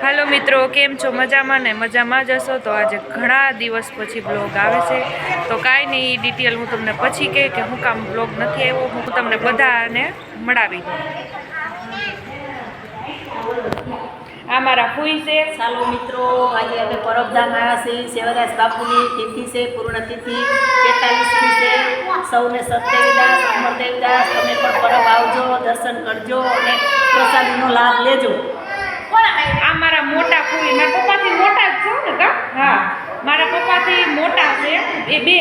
હાલો મિત્રો, કેમ છો? મજામાં ને? મજામાં જ હશો તો આજે ઘણા દિવસ પછી બ્લોગ આવે છે તો કાંઈ નહીં, ડિટેલ હું તમને પછી કહે કે હું કામ બ્લોગ નથી આવ્યો, હું તમને બધાને મળાવી દઉં. આ મારા ફૂઈ છે. ચાલો મિત્રો, આજે અમે પરબધામ આવ્યા છીએ. સેવાદાસ બાપુની તિથિ છે, પૂર્ણ તિથિ 43મી છે. સૌને સતદેવીદાસ, અમરદેવીદાસ, તમે પણ પરબ આવજો, દર્શન કરજો અને પ્રસાદીનો લાભ લેજો. આ મારા મોટા ફૂઈ, મારા પપ્પાથી મોટા જ છો ને કા? હા, મારા પપ્પાથી મોટા છે એ બે,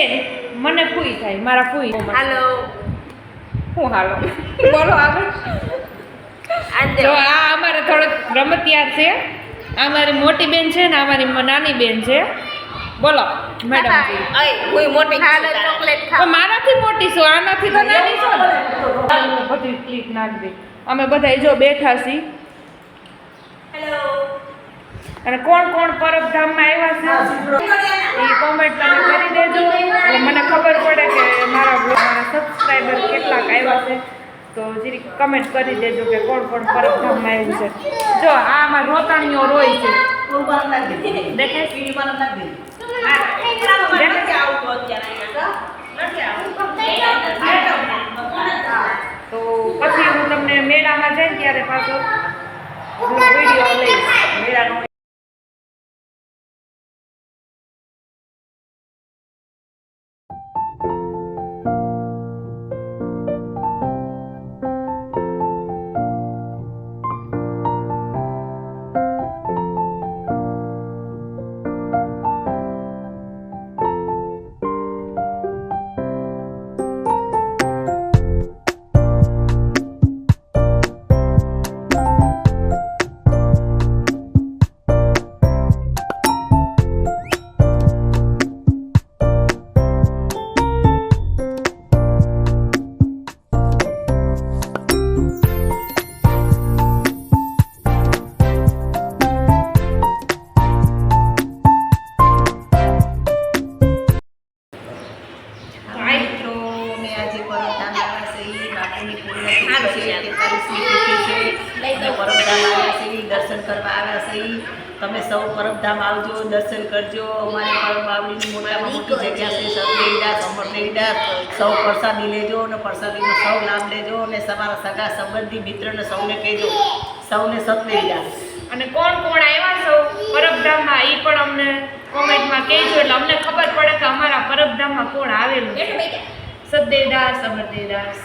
મને ફૂઈ થાય, મારા ફૂઈ. હાલો, હું હાલો બોલો આગળ. જો આ અમારે થોડોક રમતિયાર છે. આ મારી મોટી બેન છે ને આ મારી નાની બેન છે. બોલો મેડમ. હું મોટી ચોકલેટ ખાવ. મારાથી મોટી છો, આનાથી તો નાની છો ને. બધી ક્લિક નાખી દે. અમે બધા જો બેઠા છીએ. હેલો. અને કોણ કોણ પરબધામમાં આવ્યા છે એ કોમેન્ટ તમે કરી દેજો, એટલે મને ખબર પડે કે મારા સબસ્ક્રાઈબર કેટલાક આવ્યા છે. તો જરી કમેન્ટ કરી દેજો કે કોણ કોણ પરબધામમાં આવ્યું છે. જો આમાં રોતાણીઓ રોય છે. તો પછી હું તમને મેળામાં જઈને ત્યારે પાછો વિડીયો લઈશ મેળાનો. દર્શન કરવા આવ્યા છે. તમે સૌ પરબધામ આવજો, દર્શન કરજો. અમારે પરબ આવડીની મોટામાં મોટી જગ્યા છે, સતદેવીદાસ, અમરદેવીદાસ. સૌ પ્રસાદી લેજો અને પ્રસાદીનો સૌ લાભ લેજો અને તમારા સગા સંબંધી મિત્રને સૌને કહેજો. સૌને સતદેવીદાસ. અને કોણ કોણ આવ્યા છો પરબધામમાં એ પણ અમને કોમેન્ટમાં કહેજો, એટલે અમને ખબર પડે કે અમારા પરબધામમાં કોણ આવેલું છે. સતદેવીદાસ, અમરદેવીદાસ.